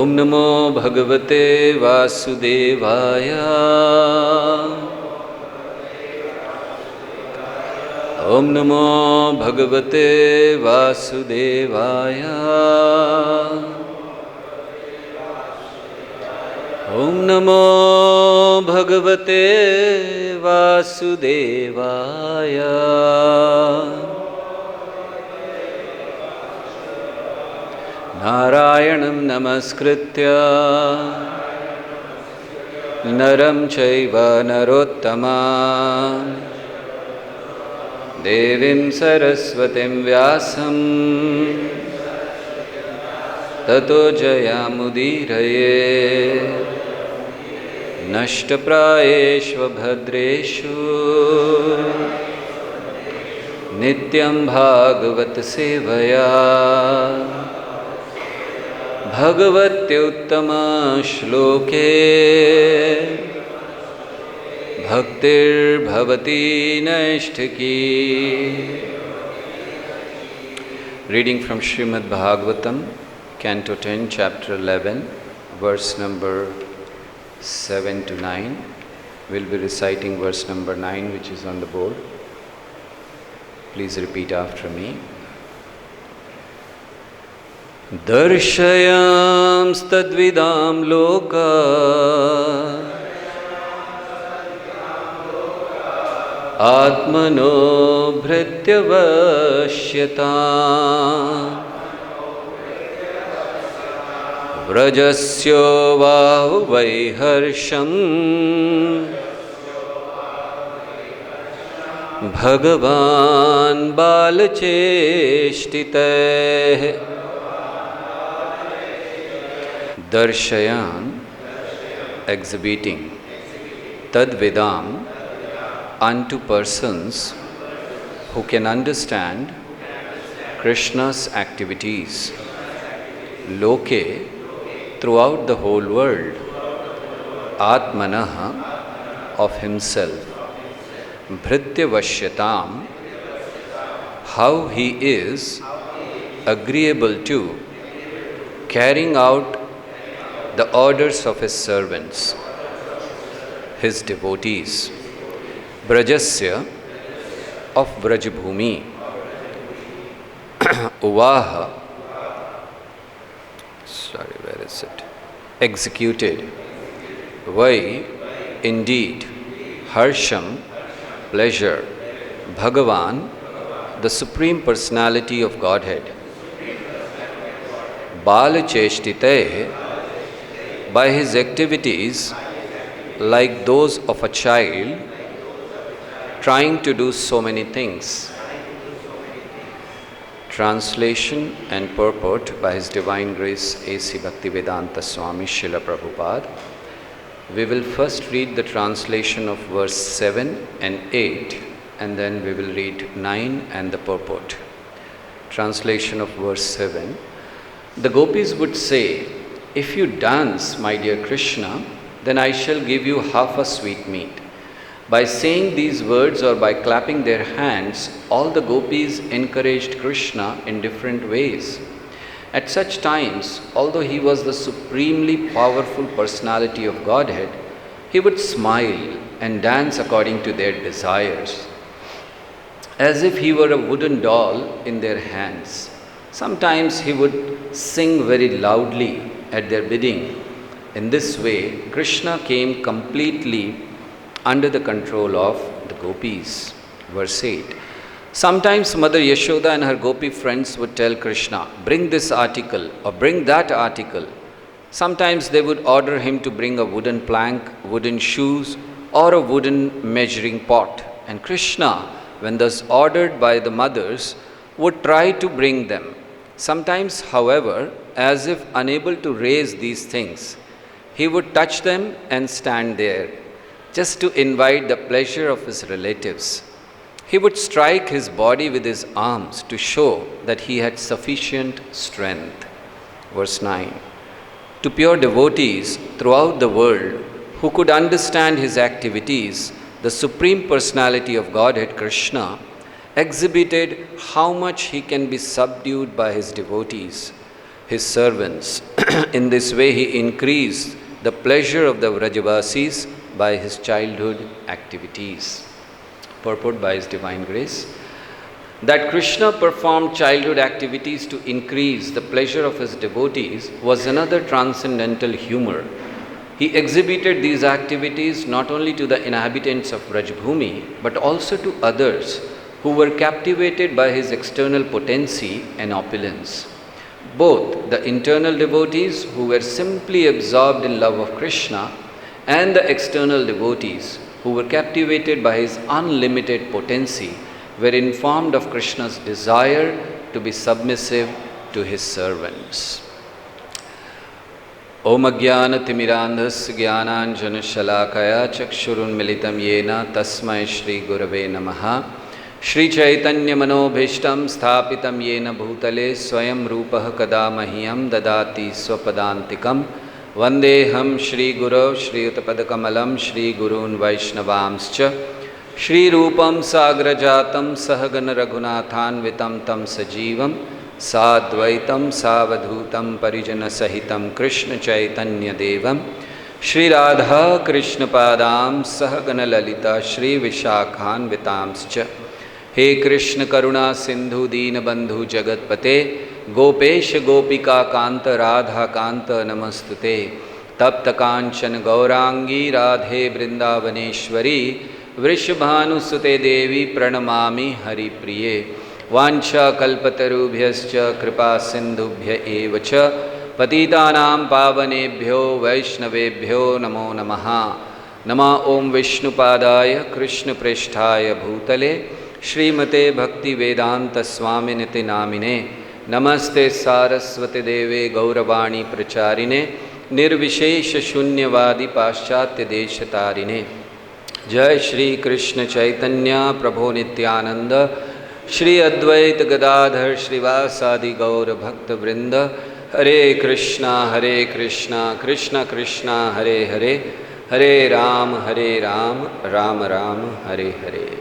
ॐ नमो भगवते वासुदेवाय। ॐ नमो भगवते वासुदेवाय। ॐ नमो भगवते वासुदेवाय। नारायणं नमस्कृत्य नरं चैव नरोत्तमं देवीं सरस्वतीं व्यासं ततो जयामुदीरये। नष्टप्रायेषु भद्रेषु नित्यं भागवत सेवया भगवत्युत्तमश्लोके भक्तिर्भवति नैष्ठिकी। Reading from Srimad Bhagavatam, Canto 10, Chapter 11, verse number 7 to 9. We'll be reciting verse number 9, which is on the board. Please repeat after me. Darshayamstadvidam loka atmano bhrityavashyata vrajasyo vaiharsham bhagavan balacheshtiteh. Darshayan, exhibiting, tadvidam, unto persons who can understand Krishna's activities, loke, throughout the whole world, atmanaha, of himself, bhrityavashyatam, how he is agreeable to carrying out the orders of his servants, his devotees. Brajasya, of Brajabhumi. Uvaha, where is it? Executed. Vai, indeed. Harsham, pleasure. Bhagavan, the Supreme Personality of Godhead. Balacheshtite, by his activities like those of a child trying to do so many things. Translation and purport by His Divine Grace A.C. Bhaktivedanta Swami Srila Prabhupada. We will first read the translation of verse 7 and 8, and then we will read 9 and the purport. Translation of verse 7. The gopis would say, "If you dance, my dear Krishna, then I shall give you half a sweetmeat." By saying these words or by clapping their hands, all the gopis encouraged Krishna in different ways. At such times, although he was the supremely powerful personality of Godhead, he would smile and dance according to their desires, as if he were a wooden doll in their hands. Sometimes he would sing very loudly at their bidding. In this way, Krishna came completely under the control of the gopis. Verse 8. Sometimes Mother Yashoda and her gopi friends would tell Krishna, "Bring this article or bring that article." Sometimes they would order him to bring a wooden plank, wooden shoes, or a wooden measuring pot. And Krishna, when thus ordered by the mothers, would try to bring them. Sometimes, however, as if unable to raise these things, he would touch them and stand there, just to invite the pleasure of his relatives. He would strike his body with his arms to show that he had sufficient strength. Verse 9. To pure devotees throughout the world who could understand his activities, the Supreme Personality of Godhead, Krishna, exhibited how much he can be subdued by his devotees. his servants. In this way, he increased the pleasure of the Vrajavasis by his childhood activities. Purport by His Divine Grace. That Krishna performed childhood activities to increase the pleasure of his devotees was another transcendental humor. He exhibited these activities not only to the inhabitants of Vrajabhumi, but also to others who were captivated by his external potency and opulence. Both the internal devotees who were simply absorbed in love of Krishna and the external devotees who were captivated by his unlimited potency were informed of Krishna's desire to be submissive to his servants. Om Ajnana Timirandhasya Jnananjana Shalakaya Chakshurunmilitam Yena Tasmai Shri Gurave Namaha. Shri Chaitanya Manobhishtam Sthapitam Yena Bhutale Swayam Rupah Kada Mahyam Dadati Swapadantikam Vandeham Shri Guru Shri Utapadakamalam Shri Gurun Vaishnavamscha Shri Rupam Sagrajatam Sahagana Raghunathanvitam Tam Sajivam Sadvaitam Savadhutam Parijana Sahitam Krishna Chaitanya Devam Shri Radha Krishna Padam Sahagana Lalita Shri Vishakhanvitamscha. He Krishna Karuna Sindhu Deen Bandhu Jagatpate Gopesh Gopika Kanta Radha Kanta Namastute Tapta Kanchan Gaurangi Radhe Vrindavaneshwari Vrishabhanu Sute Devi Pranamami Hari Priye Vancha Kalpatarubhyascha Kripa Sindhubhya Evacha Patitanam Pavanebhyo Vaishnavebhyo Namo Namaha Nama Om Vishnupadaya Krishna Prishthaya Bhutale Srimate Bhakti Vedanta Swaminiti Namine Namaste Saraswati Deve Gauravani Pracharine Nirvishesha Shunyavadi Paschatya Deshatarine Jai Shri Krishna Chaitanya Prabhu Nityananda Shri Advaita Gadadhar Srivasadi Gaura Bhakta Vrinda Hare Krishna Krishna Krishna Hare Hare Hare Ram Ram Ram Hare Hare.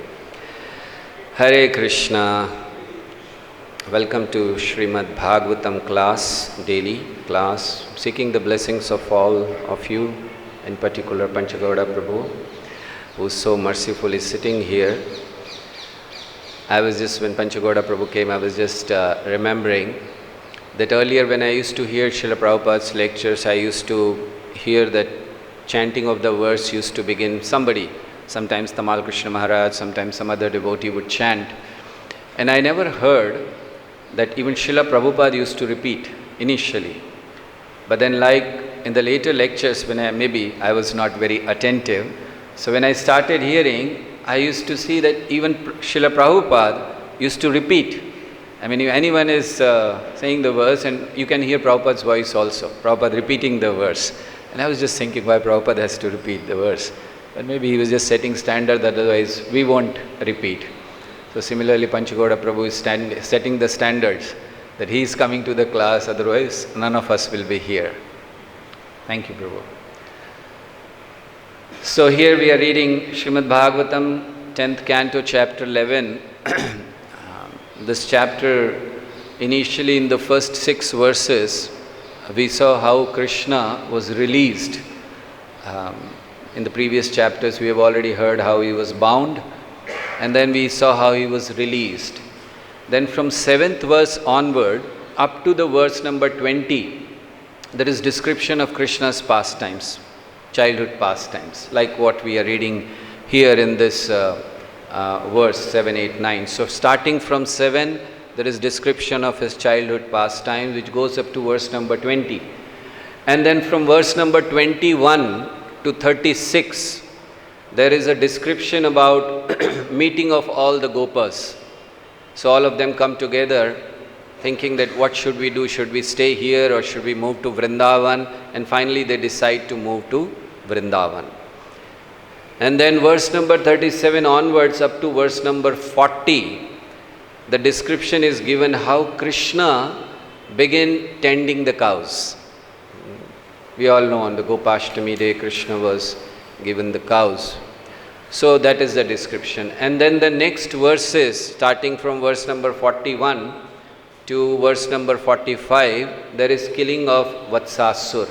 Hare Krishna. Welcome to Srimad Bhagavatam class, daily class, seeking the blessings of all of you, in particular Panchagauda Prabhu, who is so mercifully sitting here. I was just, when Panchagauda Prabhu came, I was just remembering that earlier when I used to hear Srila Prabhupada's lectures, I used to hear that chanting of the verse used to begin, sometimes Tamal Krishna Maharaj, sometimes some other devotee would chant. And I never heard that even Srila Prabhupada used to repeat initially. But then like in the later lectures, when I was not very attentive, so when I started hearing, I used to see that even Srila Prabhupada used to repeat. I mean, if anyone is saying the verse, and you can hear Prabhupada's voice also, Prabhupada repeating the verse. And I was just thinking why Prabhupada has to repeat the verse. But maybe he was just setting standard that otherwise we won't repeat. So similarly, Panchagauda Prabhu is setting the standards that he is coming to the class, otherwise none of us will be here. Thank you, Prabhu. So here we are reading Srimad Bhagavatam, 10th canto, chapter 11. This chapter, initially in the first 6 verses, we saw how Krishna was released. In the previous chapters, we have already heard how he was bound, and then we saw how he was released. Then from 7th verse onward, up to the verse number 20, there is description of Krishna's pastimes, childhood pastimes, like what we are reading here in this verse 7, 8, 9. So starting from 7, there is description of his childhood pastimes, which goes up to verse number 20. And then from verse number 21 to 36, there is a description about meeting of all the Gopas. So all of them come together thinking that what should we do? Should we stay here or should we move to Vrindavan? And finally they decide to move to Vrindavan. And then verse number 37 onwards up to verse number 40, the description is given how Krishna began tending the cows. We all know on the Gopashtami day, Krishna was given the cows. So that is the description. And then the next verses, starting from verse number 41 to verse number 45, there is killing of Vatsasur.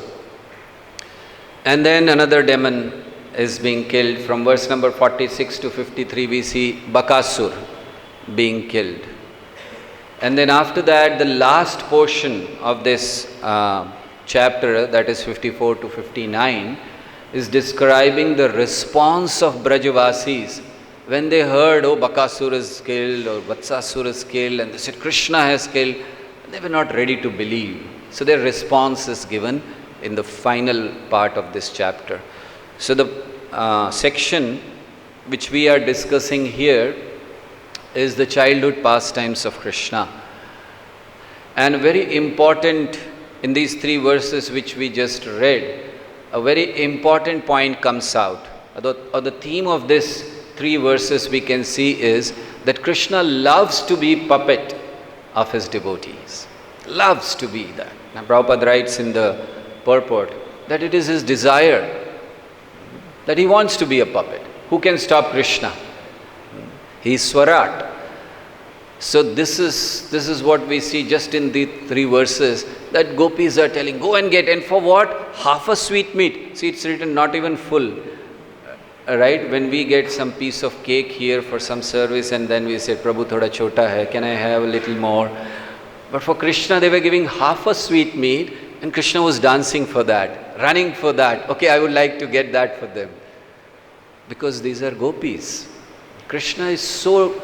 And then another demon is being killed. From verse number 46 to 53, we see Bakasur being killed. And then after that, the last portion of this chapter, that is 54 to 59, is describing the response of Brajavasis when they heard, oh, Bakasur is killed or Vatsasur is killed, and they said Krishna has killed. They were not ready to believe. So their response is given in the final part of this chapter. So the section which we are discussing here is the childhood pastimes of Krishna. And very important in these 3 verses which we just read, a very important point comes out. Or the theme of this 3 verses we can see is that Krishna loves to be puppet of his devotees. Loves to be that. Now Prabhupada writes in the purport that it is his desire that he wants to be a puppet. Who can stop Krishna? He is Swarat. So this is what we see just in the 3 verses, that gopis are telling, go and get, and for what? Half a sweetmeat. See, it's written not even full. Right? When we get some piece of cake here for some service and then we say, Prabhu thoda chota hai, can I have a little more? But for Krishna they were giving half a sweetmeat and Krishna was dancing for that, running for that. Okay, I would like to get that for them. Because these are gopis. Krishna is so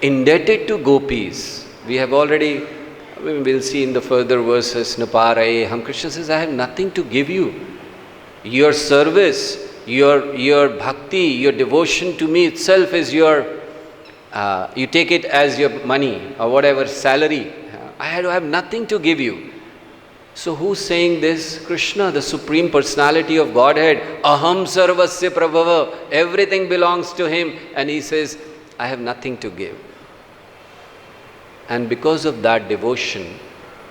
indebted to gopis. We have already, we'll see in the further verses, Naparaye, Krishna says, I have nothing to give you. Your service, your bhakti, your devotion to me itself is your, you take it as your money or whatever, salary. I have nothing to give you. So who's saying this? Krishna, the Supreme Personality of Godhead. Aham sarvasya prabhava. Everything belongs to him. And he says, I have nothing to give. And because of that devotion,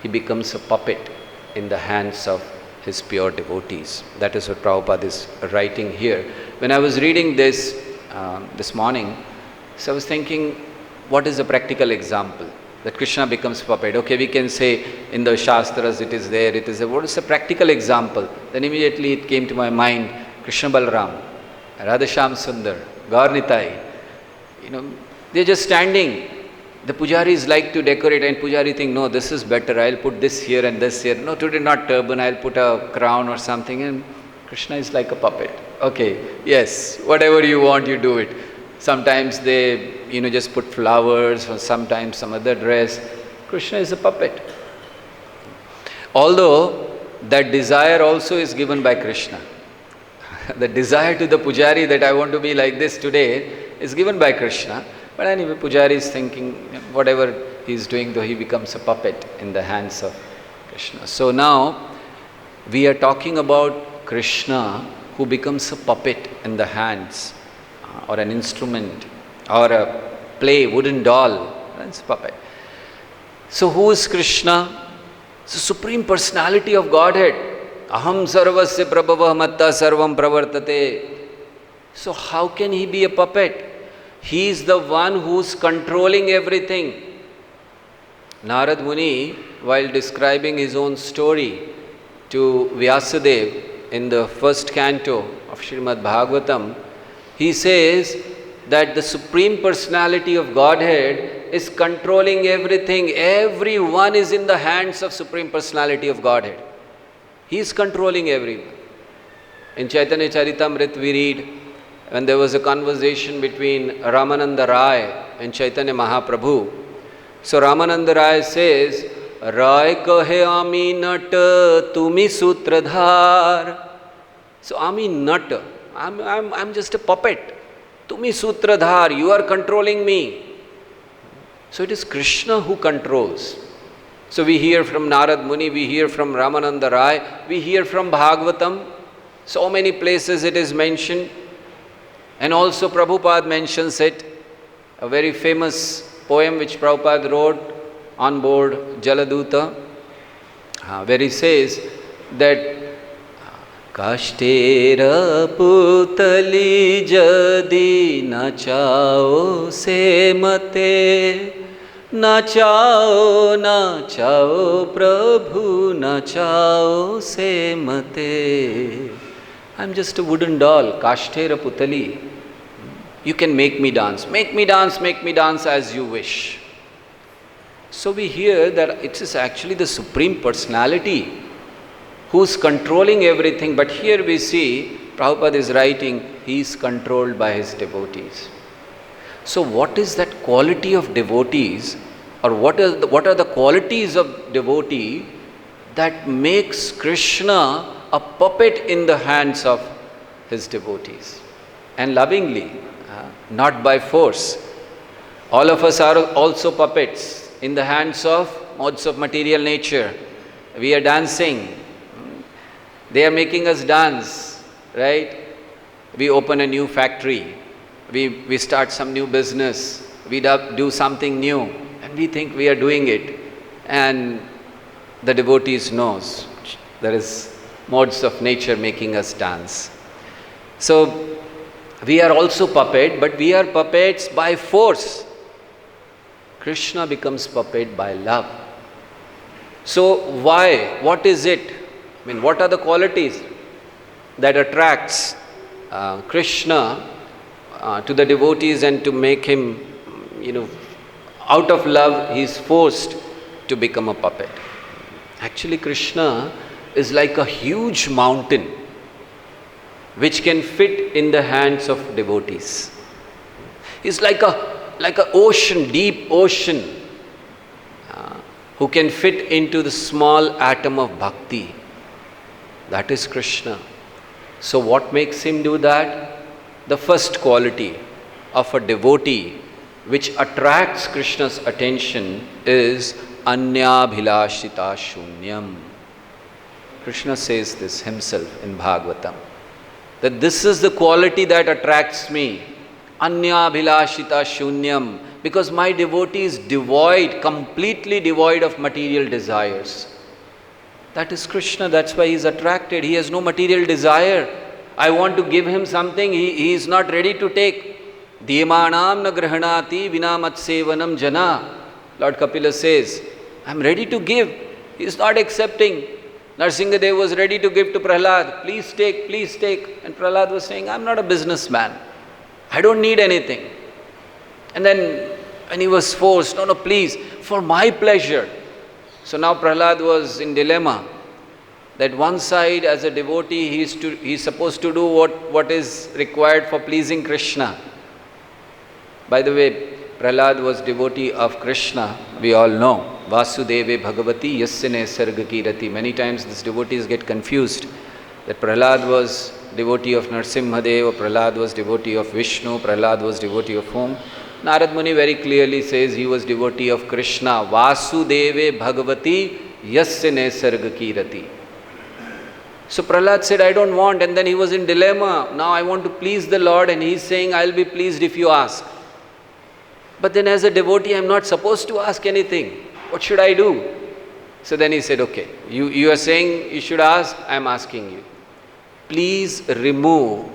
he becomes a puppet in the hands of his pure devotees. That is what Prabhupada is writing here. When I was reading this this morning, so I was thinking, what is a practical example? That Krishna becomes puppet. Okay, we can say in the Shastras it is there, it is there. What is a practical example? Then immediately it came to my mind, Krishna Balram, Radhasham Sundar, Gaur Nitai. They're just standing. The pujaris like to decorate and pujari think, no, this is better, I'll put this here and this here. No, today not turban, I'll put a crown or something. And Krishna is like a puppet. Okay, yes, whatever you want, you do it. Sometimes they, just put flowers or sometimes some other dress. Krishna is a puppet. Although that desire also is given by Krishna. The desire to the pujari that I want to be like this today is given by Krishna. But anyway, pujari is thinking whatever he is doing, though he becomes a puppet in the hands of Krishna. So now we are talking about Krishna who becomes a puppet in the hands or an instrument or a play, wooden doll. That's a puppet. So who is Krishna? It's the Supreme Personality of Godhead. Aham sarvasya prabhava matta sarvam pravartate. So how can he be a puppet? He is the one who's controlling everything. Narad Muni, while describing his own story to Vyasadeva in the first canto of Srimad Bhagavatam, he says that the Supreme Personality of Godhead is controlling everything. Everyone is in the hands of Supreme Personality of Godhead. He is controlling everyone. In Chaitanya Charitamrita we read, when there was a conversation between Ramananda Rai and Chaitanya Mahaprabhu. So Ramananda Rai says, Rai kahe ami nat tumi sutradhar. So ami nat, I'm just a puppet. Tumi sutradhar, you are controlling me. So it is Krishna who controls. So we hear from Narad Muni, we hear from Ramananda Rai, we hear from Bhagavatam. So many places it is mentioned. And also Prabhupada mentions it, a very famous poem which Prabhupada wrote on board Jaladuta, where he says that Kashtera putali jadi nachao se mate नाचाओ नाचाओ प्रभु नाचाओ से मते. I'm just a wooden doll, kashtera putali. You can make me dance, make me dance as you wish. So we hear that it is actually the Supreme Personality who's controlling everything, but here we see Prabhupada is writing, he is controlled by his devotees. So what is that quality of devotees, or what are the qualities of devotee that makes Krishna a puppet in the hands of his devotees? And lovingly, not by force. All of us are also puppets in the hands of modes of material nature. We are dancing. They are making us dance, right? We open a new factory. We start some new business. We do something new. And we think we are doing it. And the devotees knows there is modes of nature making us dance. So we are also puppet, but we are puppets by force. Krishna becomes puppet by love. So why? What is it? I mean, what are the qualities that attracts Krishna to the devotees, and to make him, out of love, he is forced to become a puppet? Actually, Krishna is like a huge mountain which can fit in the hands of devotees. He's like a ocean, deep ocean, who can fit into the small atom of bhakti. That is Krishna. So what makes him do that? The first quality of a devotee which attracts Krishna's attention is Anyabhilashita Shunyam. Krishna says this himself in Bhagavatam, that this is the quality that attracts me. Anyabhilashita Shunyam, because my devotee is devoid, completely devoid of material desires. That is Krishna, that's why he is attracted. He has no material desire. I want to give him something, he is not ready to take. Dyemanam na grahanati vina matsevanam jana. Lord Kapila says, I am ready to give. He is not accepting. Narsingadev was ready to give to Prahlad. Please take, please take. And Prahlad was saying, I am not a businessman. I don't need anything. And then when he was forced, no, please, for my pleasure. So now Prahlad was in dilemma, that one side as a devotee he is supposed to do what is required for pleasing Krishna. By the way, Prahlad was devotee of Krishna, we all know. Vasudeve Bhagavati Yasyane Sargaki Rati. Many times these devotees get confused that Prahlad was devotee of Narsimhadev, or Prahlad was devotee of Vishnu, Prahlad was devotee of whom? Narad Muni very clearly says he was devotee of Krishna. Vasudeve Bhagavati Yasyane Sargaki Rati. So Prahlad said, I don't want, and then he was in dilemma. Now I want to please the Lord, and he is saying, I will be pleased if you ask. But then as a devotee, I am not supposed to ask anything. What should I do? So then he said, okay, you are saying you should ask, I am asking you. Please remove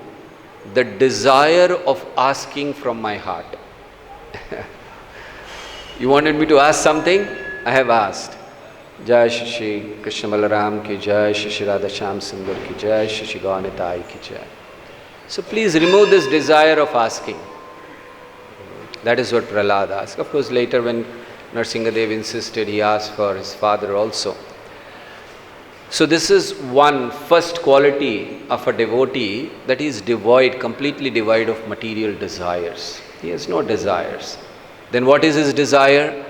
the desire of asking from my heart. You wanted me to ask something? I have asked. Jai Shri Krishna Balaram ki Jai, Shri Radha Shyam Sundar ki Jai, Shri Gaunitai ki Jai. So please remove this desire of asking. That is what Prahlad asked. Of course, later when Narsingadev insisted, he asked for his father also. So this is one first quality of a devotee, that he is devoid, completely devoid of material desires. He has no desires. Then what is his desire?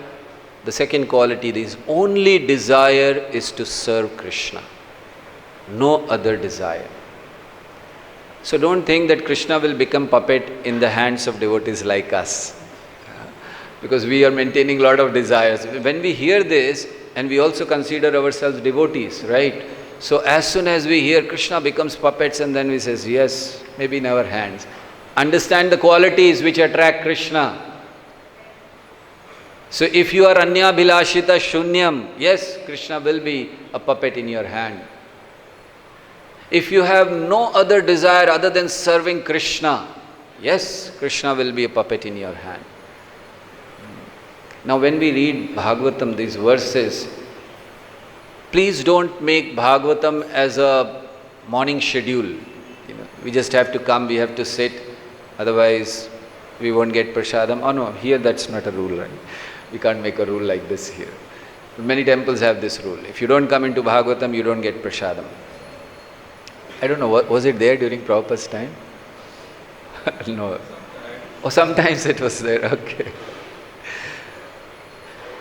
The second quality, his only desire is to serve Krishna. No other desire. So don't think that Krishna will become puppet in the hands of devotees like us, because we are maintaining a lot of desires. When we hear this, and we also consider ourselves devotees, right? So as soon as we hear Krishna becomes puppets, and then we say, yes, maybe in our hands. Understand the qualities which attract Krishna. So if you are Anyabhilashita Shunyam, yes, Krishna will be a puppet in your hand. If you have no other desire other than serving Krishna, yes, Krishna will be a puppet in your hand. Now when we read Bhagavatam, these verses, please don't make Bhagavatam as a morning schedule. We just have to come, we have to sit, otherwise we won't get prasadam. Oh no, here that's not a rule, right? We can't make a rule like this here. Many temples have this rule. If you don't come into Bhagavatam, you don't get prasadam. I don't know, was it there during Prabhupada's time? No. Oh, sometimes it was there, okay.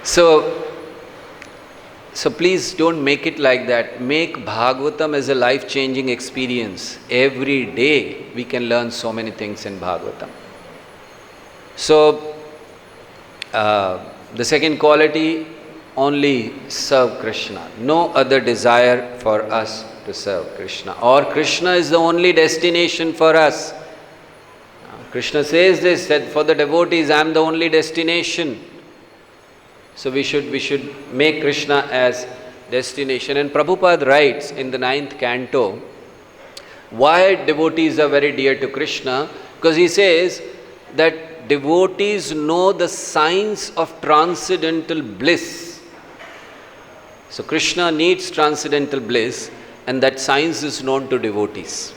So please don't make it like that. Make Bhagavatam as a life-changing experience. Every day we can learn so many things in Bhagavatam. So, the second quality, only serve Krishna. No other desire for us to serve Krishna. Or Krishna is the only destination for us. Krishna says this, that for the devotees I am the only destination. So we should make Krishna as destination. And Prabhupada writes in the 9th canto, why devotees are very dear to Krishna? Because he says that devotees know the signs of transcendental bliss. So Krishna needs transcendental bliss, and that science is known to devotees.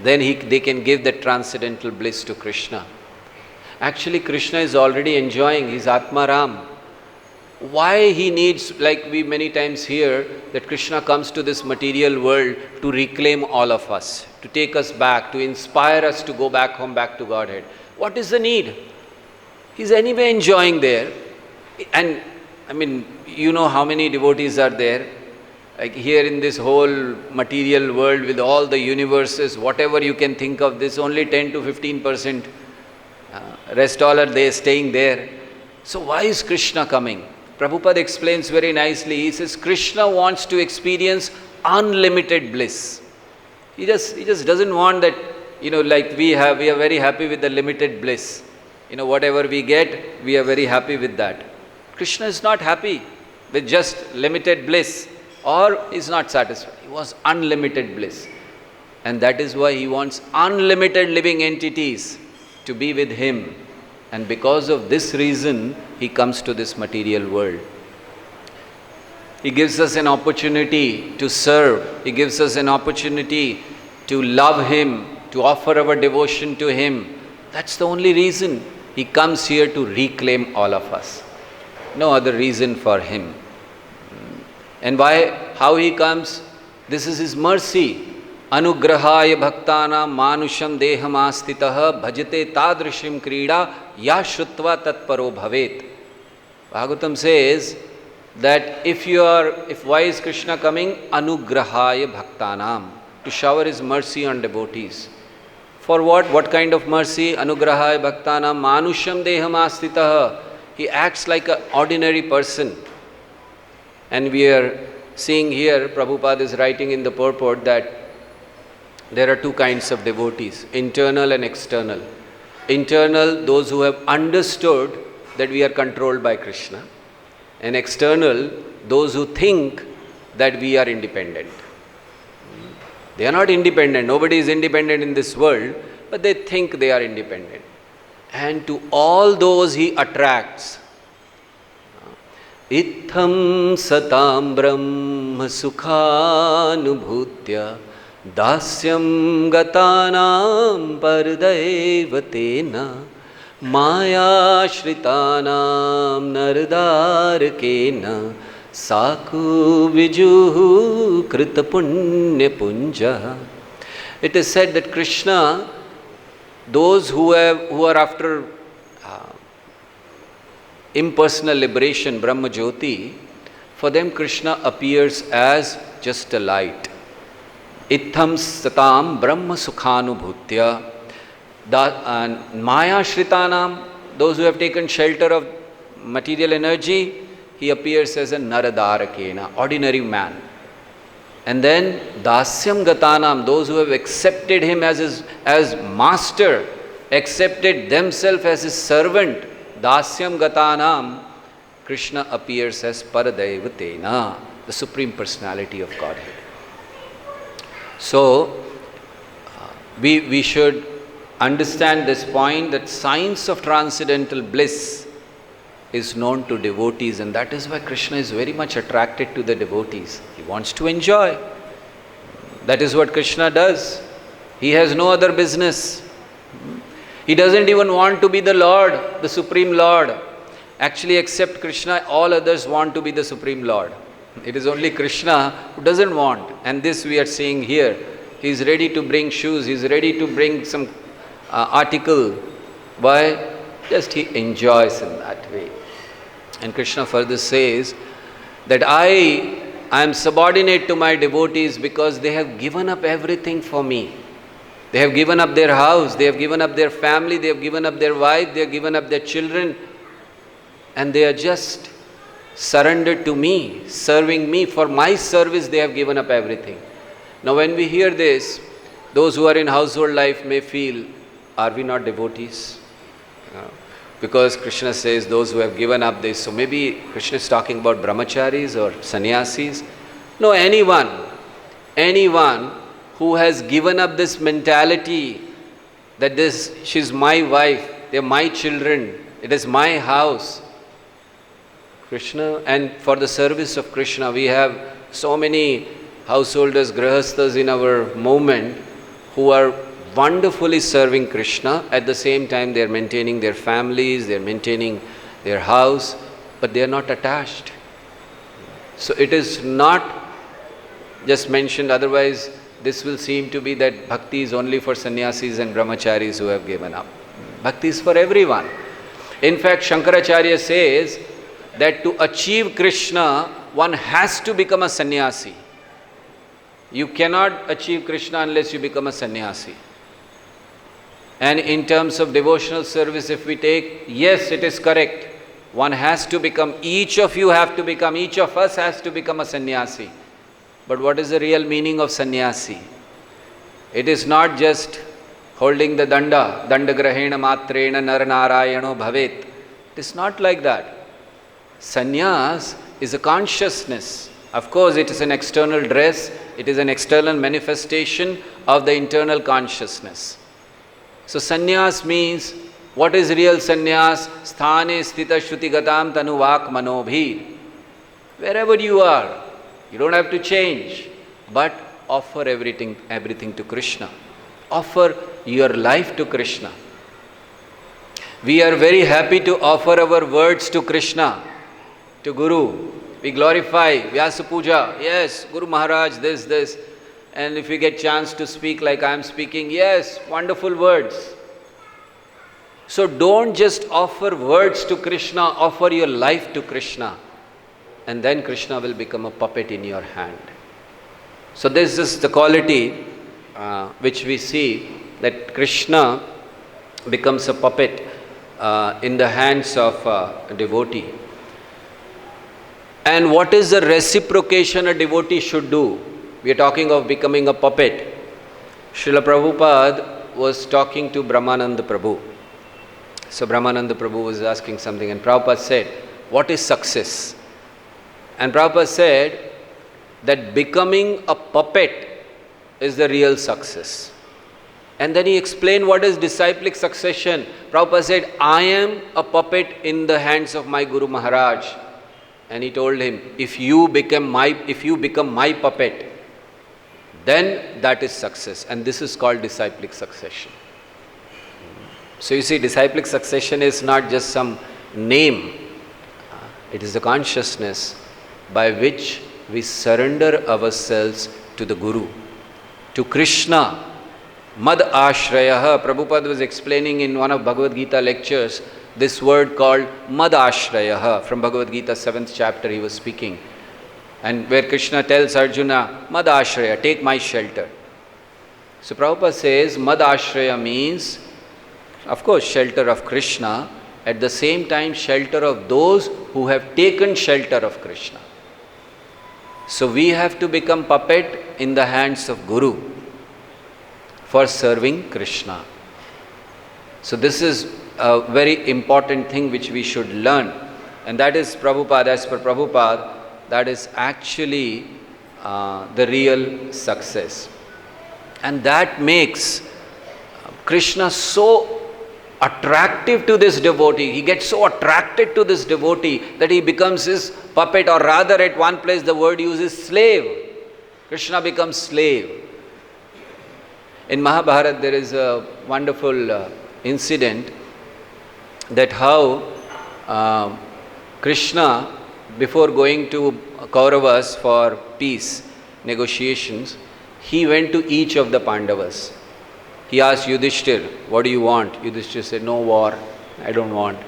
Then they can give that transcendental bliss to Krishna. Actually, Krishna is already enjoying his Atmaram. Why he needs, like we many times hear, that Krishna comes to this material world to reclaim all of us, to take us back, to inspire us to go back home, back to Godhead. What is the need? He's anyway enjoying there. And I mean, you know how many devotees are there? Like here in this whole material world with all the universes, whatever you can think of, this only 10 to 15%. Rest all are there, staying there. So why is Krishna coming? Prabhupada explains very nicely. He says Krishna wants to experience unlimited bliss. He just doesn't want that, like we are very happy with the limited bliss. Whatever we get, we are very happy with that. Krishna is not happy with just limited bliss, or is not satisfied. He wants unlimited bliss. And that is why he wants unlimited living entities to be with him. And because of this reason, he comes to this material world. He gives us an opportunity to serve. He gives us an opportunity to love him, to offer our devotion to him. That's the only reason he comes here, to reclaim all of us. No other reason for him. And why? How he comes? This is his mercy. Anugrahaya bhaktana manusham deham astitah bhajate tadrishim krida ya shrutva tatparo bhavet. Bhagavatam says that why is Krishna coming? Anugrahaya bhaktanam, to shower his mercy on devotees. For what? What kind of mercy? Anugrahaya bhaktanam manusham deham astitah. He acts like an ordinary person. And we are seeing here, Prabhupada is writing in the purport that there are two kinds of devotees, internal and external. Internal, those who have understood that we are controlled by Krishna. And external, those who think that we are independent. They are not independent. Nobody is independent in this world, but they think they are independent. And to all those he attracts. Itham satam brahma sukhanubhutya dasyam gatanam pardevatena maya shritanam nardarakena saku vijuhu krita punya punja. It is said that Krishna, those who are after impersonal liberation, Brahma Jyoti, for them Krishna appears as just a light. Itham satam brahma sukhanubhutya. Maya shritanam, those who have taken shelter of material energy, he appears as a naradarakena, ordinary man. And then dasyam gatanam, those who have accepted him as master, accepted themselves as his servant, dasyam gatanam, Krishna appears as Paradaivatena, the Supreme Personality of Godhead. So, we should understand this point, that science of transcendental bliss is known to devotees, and that is why Krishna is very much attracted to the devotees. He wants to enjoy. That is what Krishna does. He has no other business. He doesn't even want to be the Lord, the Supreme Lord. Actually, except Krishna, all others want to be the Supreme Lord. It is only Krishna who doesn't want. And this we are seeing here. He is ready to bring shoes. He is ready to bring some article. Why? Just he enjoys in that way. And Krishna further says that I am subordinate to my devotees because they have given up everything for me. They have given up their house, they have given up their family, they have given up their wife, they have given up their children, and they are just surrendered to me, serving me. For my service they have given up everything. Now when we hear this, those who are in household life may feel, are we not devotees? Because Krishna says those who have given up this. So maybe Krishna is talking about brahmacharis or sannyasis. No, anyone who has given up this mentality that she's my wife, they're my children, it is my house. Krishna, and for the service of Krishna, we have so many householders, grahasthas in our movement who are wonderfully serving Krishna. At the same time, they are maintaining their families, they are maintaining their house, but they are not attached. So it is not just mentioned, otherwise this will seem to be that bhakti is only for sannyasis and brahmacharis who have given up. Bhakti is for everyone. In fact, Shankaracharya says that to achieve Krishna, one has to become a sannyasi. You cannot achieve Krishna unless you become a sannyasi. And in terms of devotional service, if we take, yes, it is correct. One has to become, each of us has to become a sannyasi. But what is the real meaning of sannyasi? It is not just holding the danda grahena matrena nar narayano bhavet. It is not like that. Sannyas is a consciousness. Of course, it is an external dress, it is an external manifestation of the internal consciousness. So sannyas means, what is real sannyas? Sthane sthita shruti gatam tanu vak manobhi. Wherever you are, you don't have to change, but offer everything to Krishna. Offer your life to Krishna. We are very happy to offer our words to Krishna, to Guru. We glorify Vyasa Puja. Yes, Guru Maharaj, this. And if we get chance to speak like I am speaking, yes, wonderful words. So don't just offer words to Krishna, offer your life to Krishna. And then Krishna will become a puppet in your hand. So this is the quality which we see, that Krishna becomes a puppet in the hands of a devotee. And what is the reciprocation a devotee should do? We are talking of becoming a puppet. Srila Prabhupada was talking to Brahmananda Prabhu. So Brahmananda Prabhu was asking something, and Prabhupada said, what is success? And Prabhupada said that becoming a puppet is the real success. And then he explained what is disciplic succession. Prabhupada said, I am a puppet in the hands of my Guru Maharaj. And he told him, if you become my puppet, then that is success. And this is called disciplic succession. So you see, disciplic succession is not just some name. It is the consciousness by which we surrender ourselves to the Guru, to Krishna. Mad Ashrayaha. Prabhupada was explaining in one of Bhagavad Gita lectures this word called Mad Ashrayaha. From Bhagavad Gita 7th chapter he was speaking. And where Krishna tells Arjuna, Mad Ashraya, take my shelter. So Prabhupada says Mad Ashraya means, of course, shelter of Krishna, at the same time shelter of those who have taken shelter of Krishna. So we have to become puppet in the hands of Guru for serving Krishna. So this is a very important thing which we should learn. And that is Prabhupada, as per Prabhupada, that is actually the real success. And that makes Krishna so attractive to this devotee. He gets so attracted to this devotee that he becomes his puppet, or rather at one place the word uses slave. Krishna becomes slave. In Mahabharata there is a wonderful incident that how Krishna, before going to Kauravas for peace negotiations, he went to each of the Pandavas. He asked Yudhishthir, what do you want? Yudhishthir said, no war, I don't want.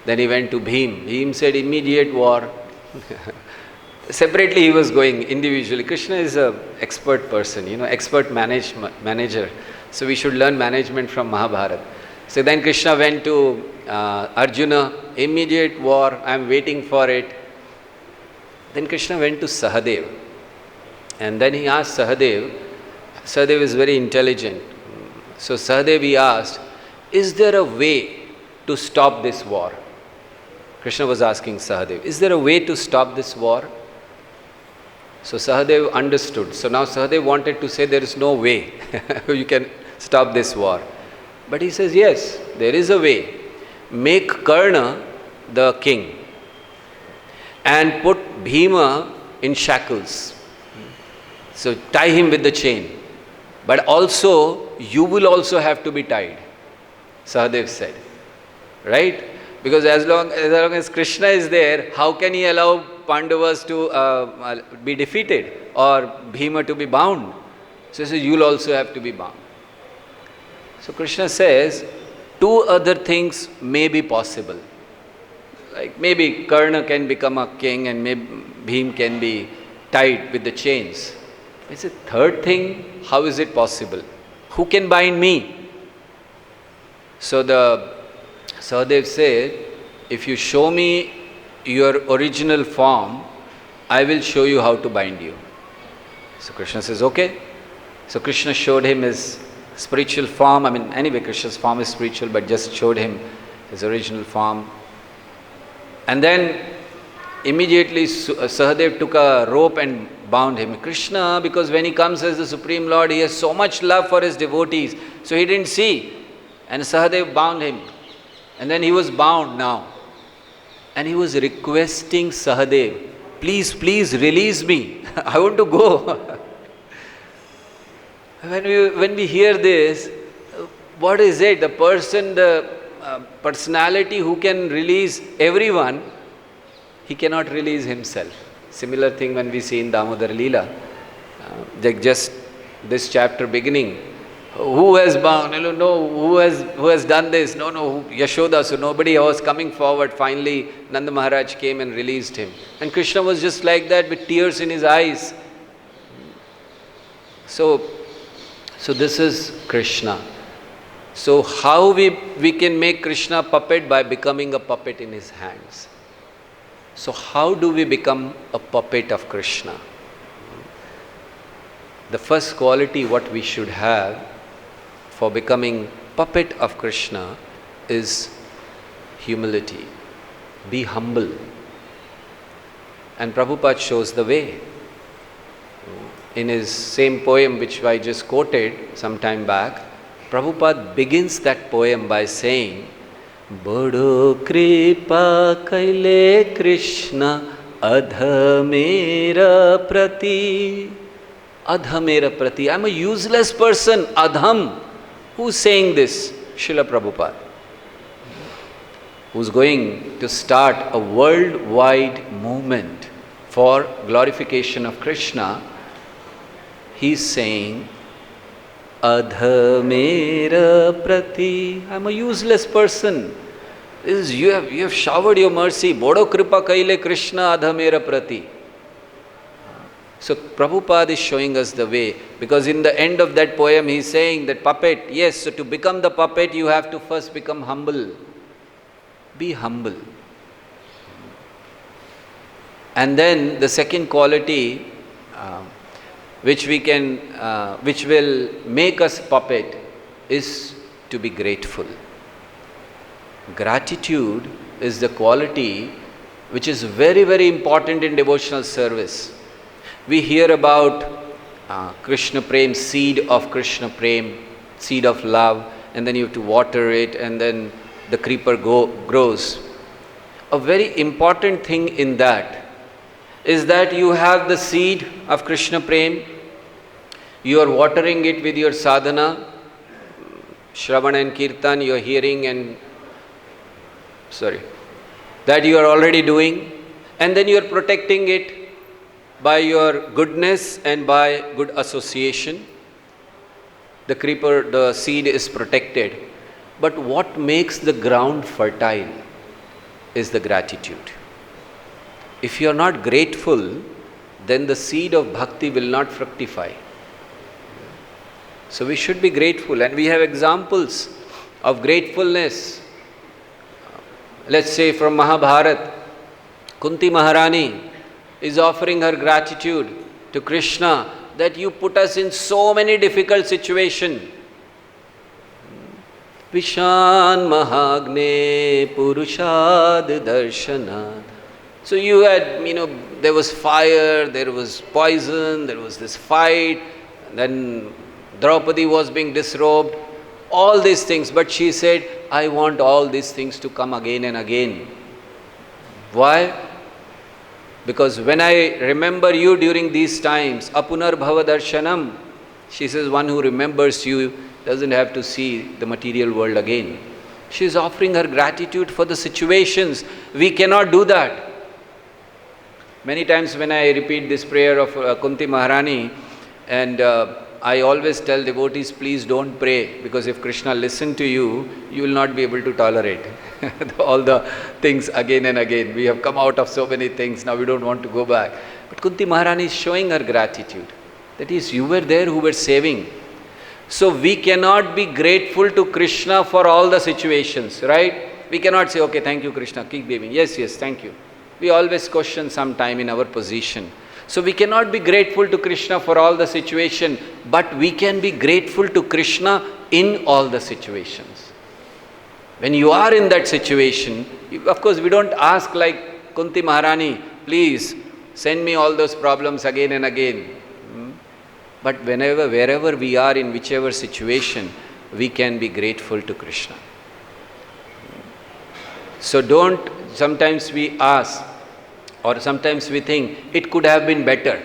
Then he went to Bhim. Bhim said, immediate war. Separately he was going, individually. Krishna is an expert person, expert manager. So we should learn management from Mahabharata. So then Krishna went to Arjuna, immediate war, I am waiting for it. Then Krishna went to Sahadev. And then he asked Sahadev. Sahadev is very intelligent. So Sahadev, he asked, is there a way to stop this war? Krishna was asking Sahadev, is there a way to stop this war? So Sahadev understood. So now Sahadev wanted to say there is no way you can stop this war. But he says, yes, there is a way. Make Karna the king and put Bhima in shackles. So tie him with the chain. But also, you will also have to be tied, Sahadev said. Right? Because as long as Krishna is there, how can he allow Pandavas to be defeated or Bhima to be bound? So he says, you will also have to be bound. So Krishna says, two other things may be possible. Like maybe Karna can become a king and maybe Bhim can be tied with the chains. He said, third thing, how is it possible? Who can bind me? So the Sahadev said, if you show me your original form, I will show you how to bind you. So Krishna says, okay. So Krishna showed him his spiritual form. Anyway, Krishna's form is spiritual, but just showed him his original form. And then immediately Sahadev took a rope and bound him. Krishna, because when he comes as the Supreme Lord, he has so much love for his devotees. So he didn't see. And Sahadev bound him. And then he was bound now. And he was requesting Sahadev, please, please release me. I want to go. When we hear this, what is it? The person, the personality who can release everyone, he cannot release himself. Similar thing when we see in Damodar Leela. Just this chapter beginning. Who has bound? No, who has done this? No, Yashoda. So nobody was coming forward. Finally, Nanda Maharaj came and released him. And Krishna was just like that with tears in his eyes. So this is Krishna. So how we can make Krishna puppet? By becoming a puppet in his hands. So how do we become a puppet of Krishna? The first quality what we should have for becoming puppet of Krishna is humility. Be humble. And Prabhupada shows the way. In his same poem which I just quoted some time back, Prabhupada begins that poem by saying, Bado kripa kaile Krishna adhamera prati. Adhamera prati. I am a useless person. Adham. Who's saying this? Srila Prabhupada. Who's going to start a worldwide movement for glorification of Krishna. He's saying, Adhamera prati. I'm a useless person. This is, you have showered your mercy. Bodo kripa kaile Krishna adhamera prati. So Prabhupada is showing us the way, because in the end of that poem he is saying that puppet, yes, so to become the puppet you have to first become humble. Be humble. And then the second quality which will make us puppet is to be grateful. Gratitude is the quality which is very, very important in devotional service. We hear about Krishna Prem, seed of Krishna Prem, seed of love, and then you have to water it, and then the creeper grows. A very important thing in that is that you have the seed of Krishna Prem, you are watering it with your sadhana, Shravana and Kirtan, you are hearing that you are already doing, and then you are protecting it by your goodness and by good association. The creeper, the seed is protected. But what makes the ground fertile is the gratitude. If you are not grateful, then the seed of bhakti will not fructify. So we should be grateful, and we have examples of gratefulness. Let's say from Mahabharata, Kunti Maharani is offering her gratitude to Krishna that you put us in so many difficult situations. Vishan Mahagne Purushad Darshanat. So you had, there was fire, there was poison, there was this fight, then Draupadi was being disrobed, all these things. But she said, I want all these things to come again and again. Why? Because when I remember you during these times, Apunar Bhava Darshanam, she says, one who remembers you doesn't have to see the material world again. She is offering her gratitude for the situations. We cannot do that. Many times when I repeat this prayer of Kunti Maharani, and I always tell devotees, please don't pray, because if Krishna listens to you, you will not be able to tolerate all the things again and again. We have come out of so many things, now we don't want to go back. But Kunti Maharani is showing her gratitude. That is, you were there who were saving. So we cannot be grateful to Krishna for all the situations, right? We cannot say, okay, thank you Krishna, keep giving. Yes, thank you. We always question some time in our position. So we cannot be grateful to Krishna for all the situation, but we can be grateful to Krishna in all the situations. When you are in that situation, of course we don't ask like Kunti Maharani, please send me all those problems again and again. But wherever we are, in whichever situation, we can be grateful to Krishna. So sometimes we ask, or sometimes we think, it could have been better.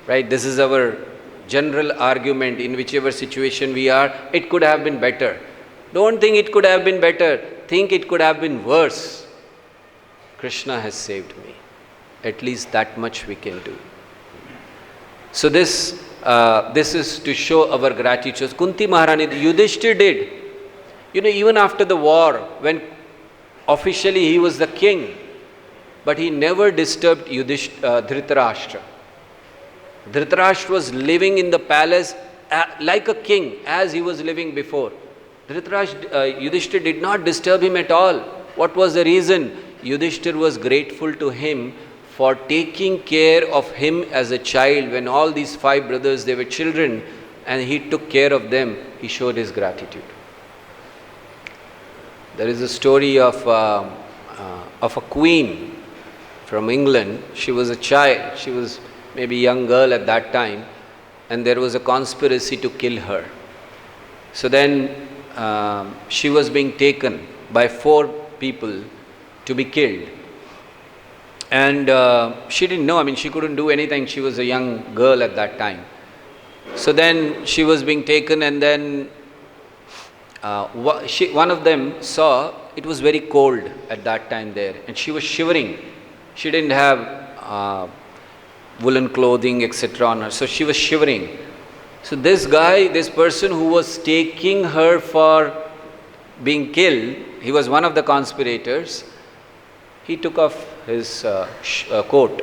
Right? This is our general argument. In whichever situation we are, it could have been better. Don't think it could have been better. Think it could have been worse. Krishna has saved me. At least that much we can do. So this is to show our gratitude. Kunti Maharani, Yudhishthira did. Even after the war, when officially he was the king, but he never disturbed Dhritarashtra. Dhritarashtra was living in the palace like a king, as he was living before. Yudhishthira did not disturb him at all. What was the reason? Yudhishthira was grateful to him for taking care of him as a child. When all these 5 brothers, they were children, and he took care of them, he showed his gratitude. There is a story of a queen from England. She was a child, she was maybe a young girl at that time, and there was a conspiracy to kill her. So then she was being taken by 4 people to be killed. And she didn't know, she couldn't do anything, she was a young girl at that time. So then she was being taken, and then one of them saw it was very cold at that time there, and she was shivering. She didn't have woolen clothing, etc. on her, so she was shivering. So this person who was taking her for being killed, he was one of the conspirators. He took off his coat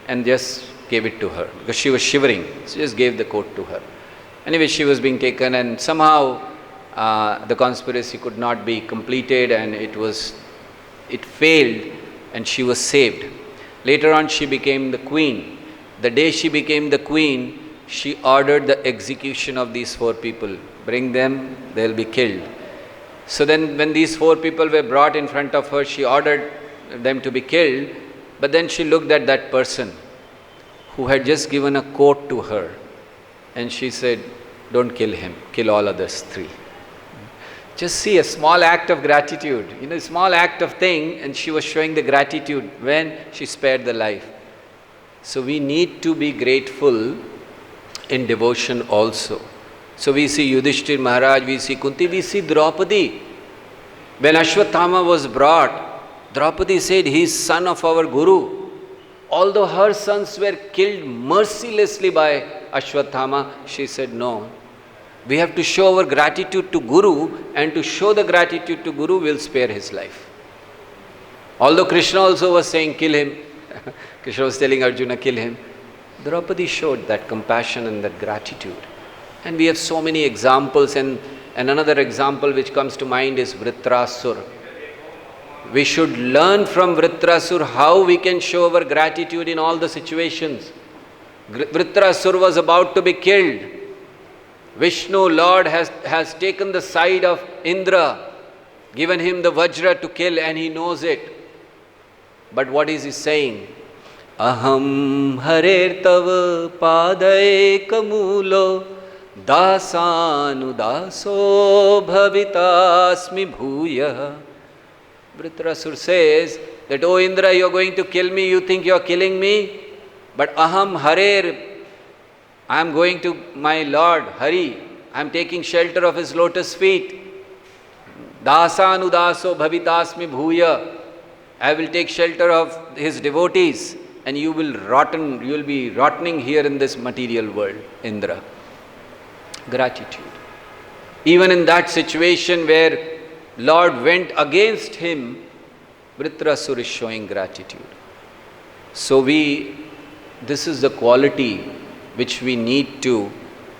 and just gave it to her because she was shivering. So just gave the coat to her. Anyway, she was being taken, and somehow the conspiracy could not be completed, and it failed, and she was saved. Later on, she became the queen. The day she became the queen, she ordered the execution of these 4 people. Bring them, they'll be killed. So then when these 4 people were brought in front of her, she ordered them to be killed, but then she looked at that person who had just given a coat to her, and she said, don't kill him, kill all others 3. Just see a small act of gratitude, small act of thing, and she was showing the gratitude when she spared the life. So we need to be grateful in devotion also. So we see Yudhishthir Maharaj, we see Kunti, we see Draupadi. When Ashwatthama was brought, Draupadi said, he is son of our Guru. Although her sons were killed mercilessly by Ashwatthama, she said, no. We have to show our gratitude to Guru, and to show the gratitude to Guru, we'll spare his life. Although Krishna also was saying, kill him. Krishna was telling Arjuna, kill him. Draupadi showed that compassion and that gratitude. And we have so many examples, and another example which comes to mind is Vritrasur. We should learn from Vritrasur how we can show our gratitude in all the situations. Vritrasur was about to be killed. Vishnu, Lord, has taken the side of Indra, given him the Vajra to kill, and he knows it. But what is he saying? Aham harer tav paday kamulo dasanu daso bhavitasmi bhuya. Vritrasur says that, oh Indra, you are going to kill me, you think you are killing me? But aham harer, I am going to my Lord Hari, I am taking shelter of his lotus feet. Dasanu daso bhavitasmi bhuya. I will take shelter of his devotees, and you will be rotting here in this material world, Indra. Gratitude. Even in that situation where Lord went against him, Vritrasur is showing gratitude. So this is the quality which we need to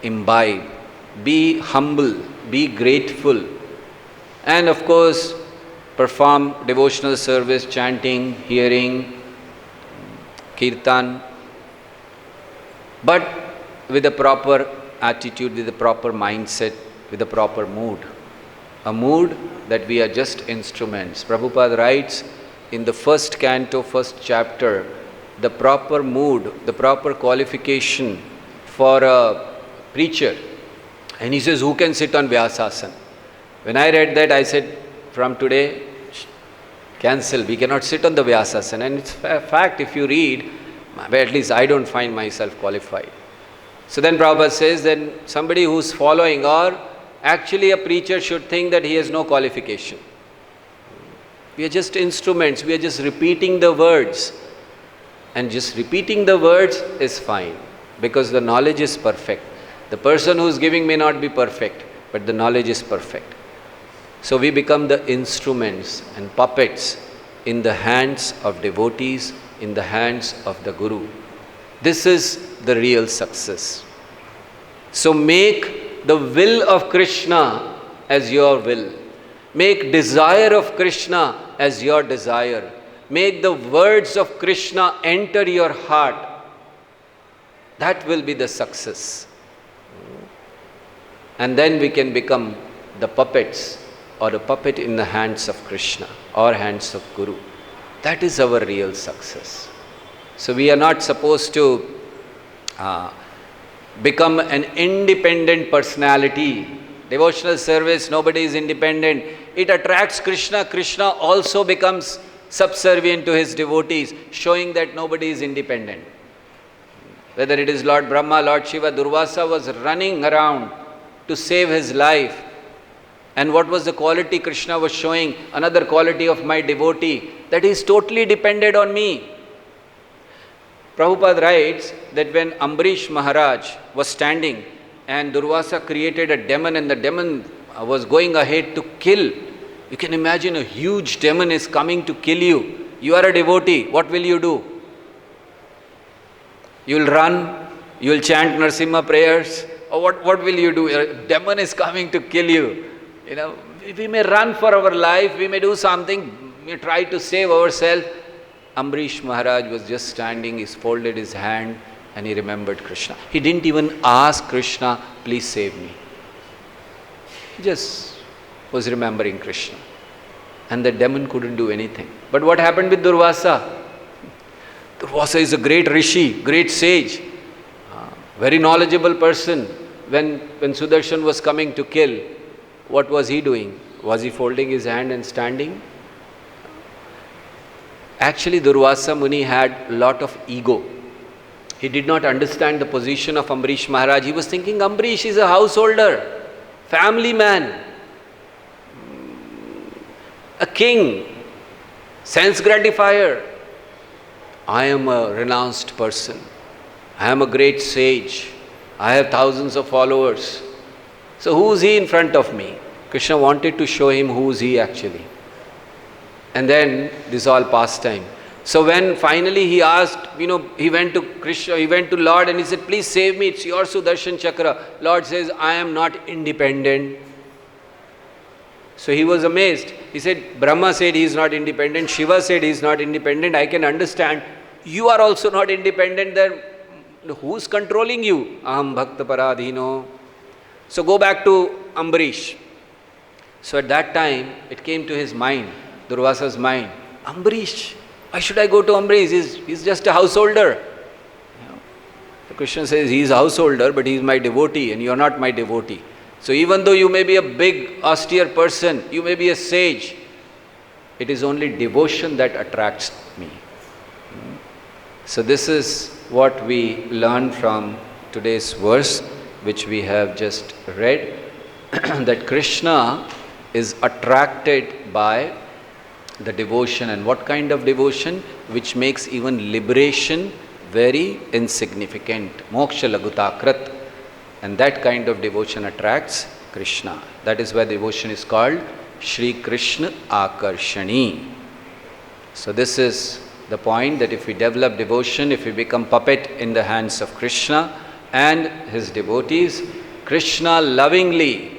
imbibe. Be humble, be grateful, and of course perform devotional service, chanting, hearing, kirtan, but with a proper attitude, with a proper mindset, with a proper mood. A mood that we are just instruments. Prabhupada writes in the first canto, first chapter, the proper mood, the proper qualification for a preacher. And he says, who can sit on Vyasasana? When I read that, I said, from today, cancel. We cannot sit on the Vyasasana. And it's a fact, if you read, at least I don't find myself qualified. So then Prabhupada says that somebody who's following, or actually a preacher, should think that he has no qualification. We are just instruments. We are just repeating the words. And just repeating the words is fine, because the knowledge is perfect. The person who is giving may not be perfect, but the knowledge is perfect. So we become the instruments and puppets in the hands of devotees, in the hands of the Guru. This is the real success. So make the will of Krishna as your will. Make desire of Krishna as your desire. Make the words of Krishna enter your heart. That will be the success. And then we can become the puppets, or a puppet in the hands of Krishna or hands of Guru. That is our real success. So we are not supposed to become an independent personality. Devotional service, nobody is independent. It attracts Krishna. Krishna also becomes subservient to his devotees, showing that nobody is independent. Whether it is Lord Brahma, Lord Shiva, Durvasa was running around to save his life. And what was the quality Krishna was showing? Another quality of my devotee, that he is totally dependent on me. Prabhupada writes that when Ambarish Maharaj was standing and Durvasa created a demon, and the demon was going ahead to kill. You can imagine a huge demon is coming to kill you. You are a devotee. What will you do? You will run, you will chant Narasimha prayers, or what will you do? A demon is coming to kill you. We may run for our life, we may do something, we may try to save ourselves. Ambarish Maharaj was just standing, he folded his hand and he remembered Krishna. He didn't even ask Krishna, please save me. He just was remembering Krishna. And the demon couldn't do anything. But what happened with Durvasa? Durvasa is a great rishi, great sage, very knowledgeable person. When Sudarshan was coming to kill, what was he doing? Was he folding his hand and standing? Actually, Durvasa Muni had a lot of ego. He did not understand the position of Ambarish Maharaj. He was thinking Ambarish is a householder, family man, a king, sense gratifier. I am a renounced person. I am a great sage. I have thousands of followers. So who is he in front of me? Krishna wanted to show him who is he actually. And then this all pastime. So when finally he asked, he went to Krishna, he went to Lord and he said, please save me, it's your Sudarshan Chakra. Lord says, I am not independent. So he was amazed. He said, Brahma said he is not independent, Shiva said he is not independent. I can understand. You are also not independent. Then who's controlling you? Aham bhakta paradhino. So go back to Ambarish. So at that time, it came to his mind, Durvasa's mind, Ambarish, why should I go to Ambarish? He's just a householder. The Krishna says, he is a householder, but he is my devotee and you are not my devotee. So even though you may be a big, austere person, you may be a sage, it is only devotion that attracts me. So this is what we learn from today's verse, which we have just read, that Krishna is attracted by the devotion. And what kind of devotion? Which makes even liberation very insignificant. Moksha lagutakrat. And that kind of devotion attracts Krishna. That is why devotion is called Shri Krishna Akarshani. So this is the point, that if we develop devotion, if we become puppet in the hands of Krishna and his devotees, Krishna lovingly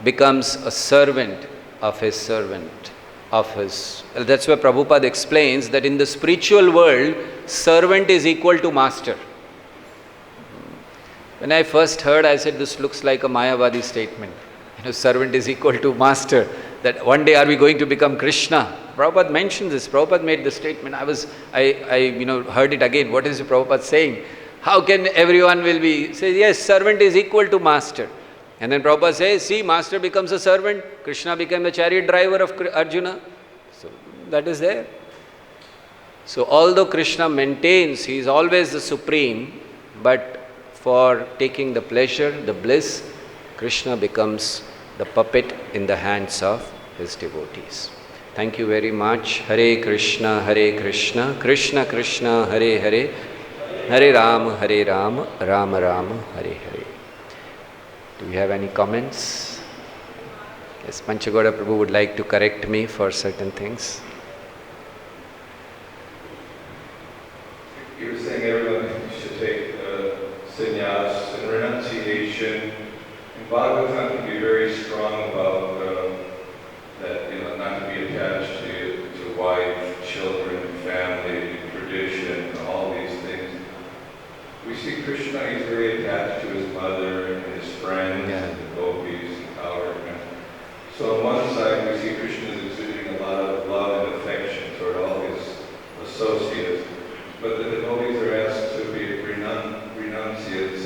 becomes a servant of his servant. That's why Prabhupada explains that in the spiritual world, servant is equal to master. When I first heard, I said, this looks like a Mayavadi statement. Servant is equal to master. That one day are we going to become Krishna? Prabhupada mentioned this. Prabhupada made the statement. I heard it again. What is Prabhupada saying? How can everyone will be? Says, yes, servant is equal to master. And then Prabhupada says, see, master becomes a servant. Krishna became the chariot driver of Arjuna. So that is there. So although Krishna maintains he is always the supreme, but for taking the pleasure, the bliss, Krishna becomes the puppet in the hands of his devotees. Thank you very much. Hare Krishna, Krishna Krishna, Hare Hare, Hare Rama, Rama Rama, Hare Hare. Do you have any comments? Yes, Panchagoda Prabhu would like to correct me for certain things. You were saying everyone should take sannyas and renunciation. And Bhagavatam can be very strong about that, not to be attached to wife, children, family, tradition, all these things. We see Krishna, he's very attached to his mother and his friends and the gopis and power. So on one side we see Krishna is exuding a lot of love and affection toward all his associates. But the devotees are asked to be renunciates,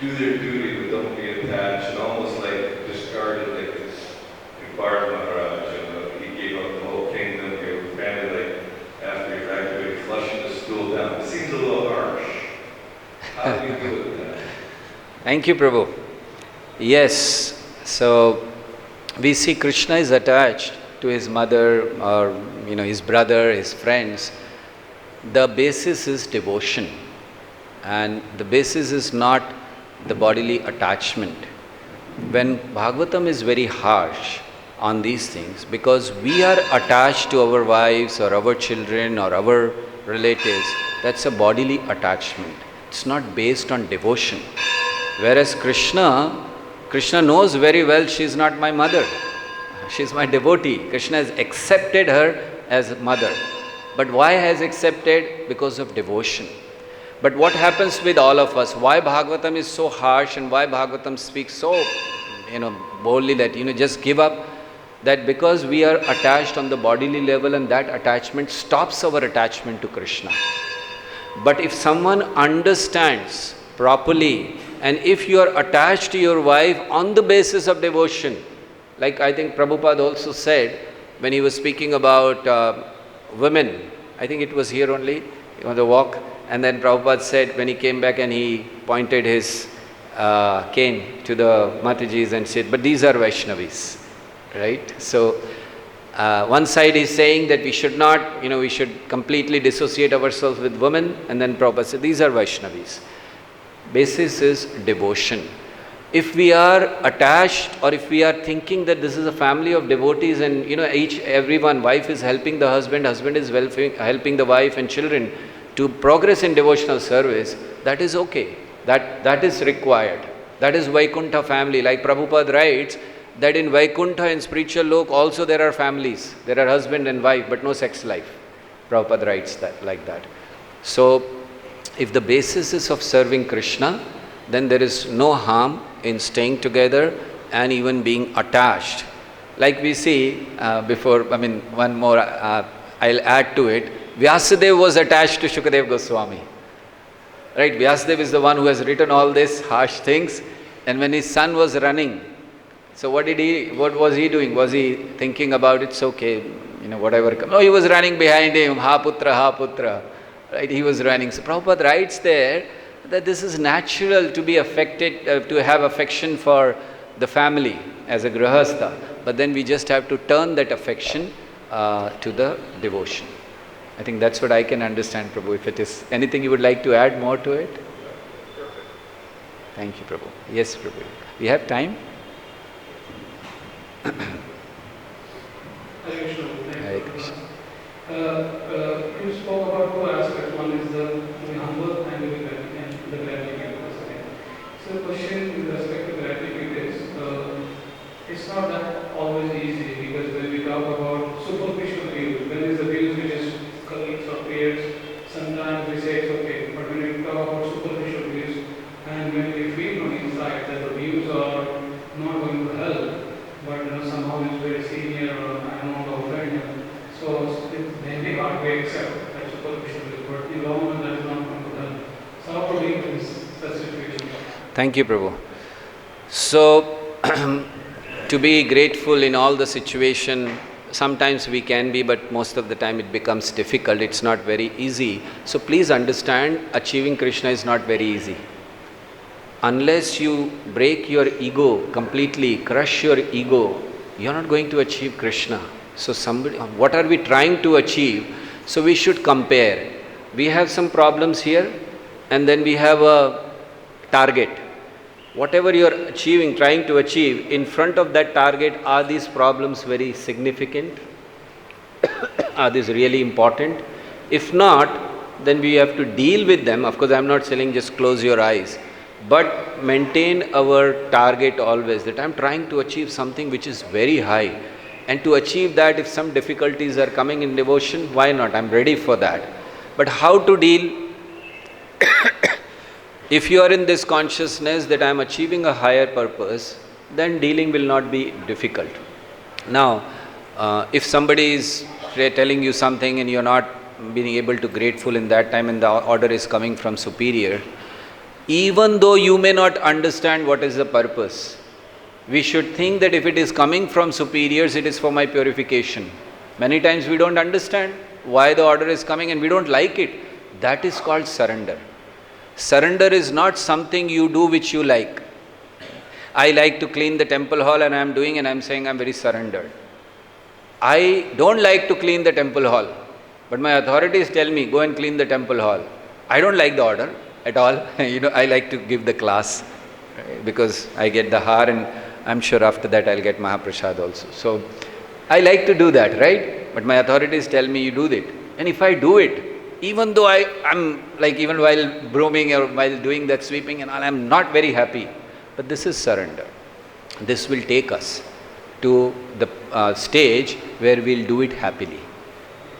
do their duty but don't be attached, and almost like discarded like it's Bharat Maharaj. He gave up the whole kingdom, gave a family, like after he graduated, flushing the stool down. It seems a little harsh. How do you deal with that? Thank you, Prabhu. Yes, so we see Krishna is attached to his mother or his brother, his friends. The basis is devotion, and the basis is not the bodily attachment. When Bhagavatam is very harsh on these things, because we are attached to our wives or our children or our relatives, that's a bodily attachment. It's not based on devotion. Whereas Krishna knows very well she is not my mother. She is my devotee. Krishna has accepted her as mother. But why has accepted? Because of devotion. But what happens with all of us? Why Bhagavatam is so harsh and why Bhagavatam speaks so, boldly that, just give up? That because we are attached on the bodily level, and that attachment stops our attachment to Krishna. But if someone understands properly, and if you are attached to your wife on the basis of devotion, Like I think Prabhupada also said when he was speaking about women, I think it was here only, on the walk, and then Prabhupada said when he came back and he pointed his cane to the Matajis and said, but these are Vaishnavis, right? So one side is saying that we should not, we should completely dissociate ourselves with women, and then Prabhupada said, these are Vaishnavis. Basis is devotion. If we are attached, or if we are thinking that this is a family of devotees and everyone, wife is helping the husband, husband is helping the wife and children to progress in devotional service, that is okay. That is required. That is Vaikuntha family. Like Prabhupada writes that in Vaikuntha, in spiritual lok, also there are families. There are husband and wife, but no sex life. Prabhupada writes that like that. So, if the basis is of serving Krishna, then there is no harm in staying together and even being attached. Like we see one more, I'll add to it. Vyasadeva was attached to Shukadev Goswami. Right, Vyasadeva is the one who has written all these harsh things, and when his son was running, so what was he doing? Was he thinking about it's okay, whatever comes? No, he was running behind him, ha putra, right, he was running. So Prabhupada writes there that this is natural to be affected, to have affection for the family as a grihastha, but then we just have to turn that affection to the devotion. I think that's what I can understand, Prabhu. If it is anything you would like to add more to it? Thank you, Prabhu. Yes, Prabhu. We have time? Hare Krishna. Hare Krishna. You spoke about two aspects. One is the humble and the gratitude. So the question with respect to gratitude is, it's not that always easy, because when we talk about superficial views, when is the views which is colleagues or peers, sometimes we say it's okay, but when we talk about superficial views, and when we feel on the inside that the views are not going to help, but somehow it's very senior or I don't know offend, so it may be hard to accept that superficial views, but in the long run that is not going to help. So how to deal with such situation? Thank you, Prabhu. So, to be grateful in all the situation, sometimes we can be, but most of the time it becomes difficult. It's not very easy. So please understand, achieving Krishna is not very easy. Unless you break your ego completely, crush your ego, you're not going to achieve Krishna. So what are we trying to achieve? So we should compare. We have some problems here, and then we have a target. Whatever you are achieving, trying to achieve, in front of that target, are these problems very significant? Are these really important? If not, then we have to deal with them. Of course, I am not saying just close your eyes, but maintain our target always, that I am trying to achieve something which is very high. And to achieve that, if some difficulties are coming in devotion, why not? I am ready for that. But how to deal? If you are in this consciousness that I am achieving a higher purpose, then dealing will not be difficult. Now, if somebody is telling you something and you are not being able to grateful in that time and the order is coming from superior, even though you may not understand what is the purpose, we should think that if it is coming from superiors, it is for my purification. Many times we don't understand why the order is coming and we don't like it. That is called surrender. Surrender is not something you do which you like. I like to clean the temple hall and I am doing and I am saying I am very surrendered. I don't like to clean the temple hall, but my authorities tell me go and clean the temple hall. I don't like the order at all. I like to give the class, right? Because I get the har and I am sure after that I will get Mahaprasad also. So I like to do that, right? But my authorities tell me you do it. And if I do it, even though I'm like, even while brooming or while doing that sweeping and all, I'm not very happy. But this is surrender. This will take us to the stage where we'll do it happily.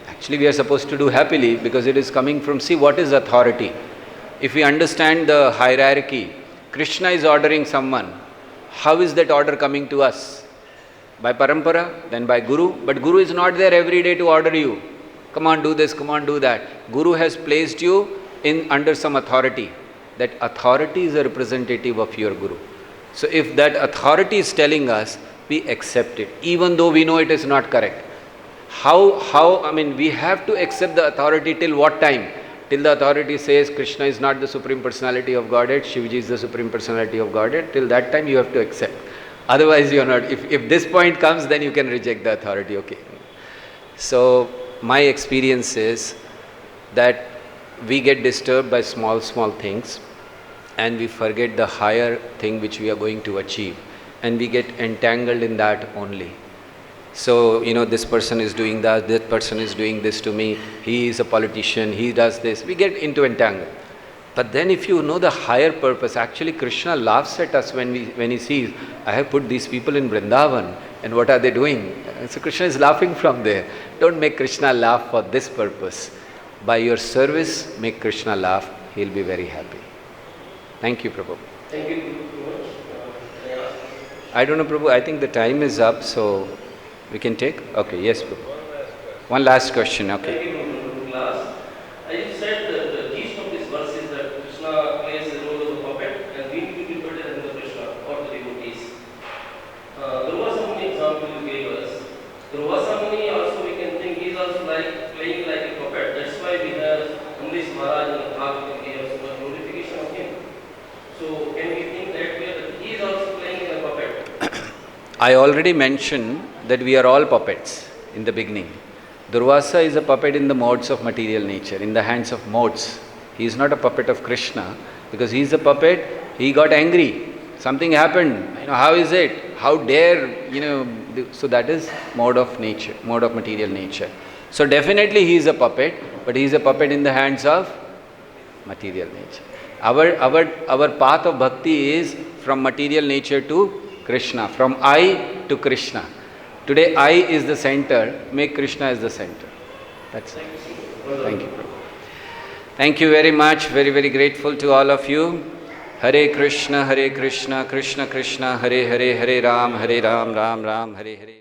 Actually, we are supposed to do happily because it is coming from, see, what is authority? If we understand the hierarchy, Krishna is ordering someone. How is that order coming to us? By parampara, then by Guru. But Guru is not there every day to order you. Come on, do this, come on, do that. Guru has placed you under some authority. That authority is a representative of your Guru. So if that authority is telling us, we accept it, even though we know it is not correct. I mean, we have to accept the authority till what time? Till the authority says Krishna is not the Supreme Personality of Godhead, Shivji is the Supreme Personality of Godhead, till that time you have to accept. Otherwise you are not. If this point comes, then you can reject the authority, okay. So, my experience is that we get disturbed by small things and we forget the higher thing which we are going to achieve, and we get entangled in that only. So, this person is doing that person is doing this to me, he is a politician, he does this, we get into entangle. But then if you know the higher purpose, actually Krishna laughs at us when he sees, I have put these people in Vrindavan, and what are they doing? So Krishna is laughing from there. Don't make Krishna laugh for this purpose. By your service, make Krishna laugh, he'll be very happy. Thank you, Prabhu. Thank you very much. Can I ask? I don't know, Prabhu, I think the time is up, so we can take? Okay, yes, Prabhu. One last question, okay. Thank you, class. I just said that the gist of this verse is that Krishna plays the role of a puppet and we need to be better than the Krishna or the devotees. Durvasa Muni example you gave us. Durvasa Muni also we can think he is also playing like a puppet. That's why we have Amrish Maharaj and Bhagavatam gave us a glorification of him. So can we think that way that he is also playing in a puppet? I already mentioned that we are all puppets in the beginning. Durvasa is a puppet in the modes of material nature, in the hands of modes. He is not a puppet of Krishna, because he is a puppet, he got angry. Something happened, how is it? How dare, so that is mode of nature, mode of material nature. So definitely he is a puppet, but he is a puppet in the hands of material nature. Our path of bhakti is from material nature to Krishna, from I to Krishna. Today I is the center, make Krishna as the center. That's it. Thank you. Thank you very much. Very, very grateful to all of you. Hare Krishna, Krishna Krishna, Hare Hare, Hare Ram, Ram Ram, Hare Hare.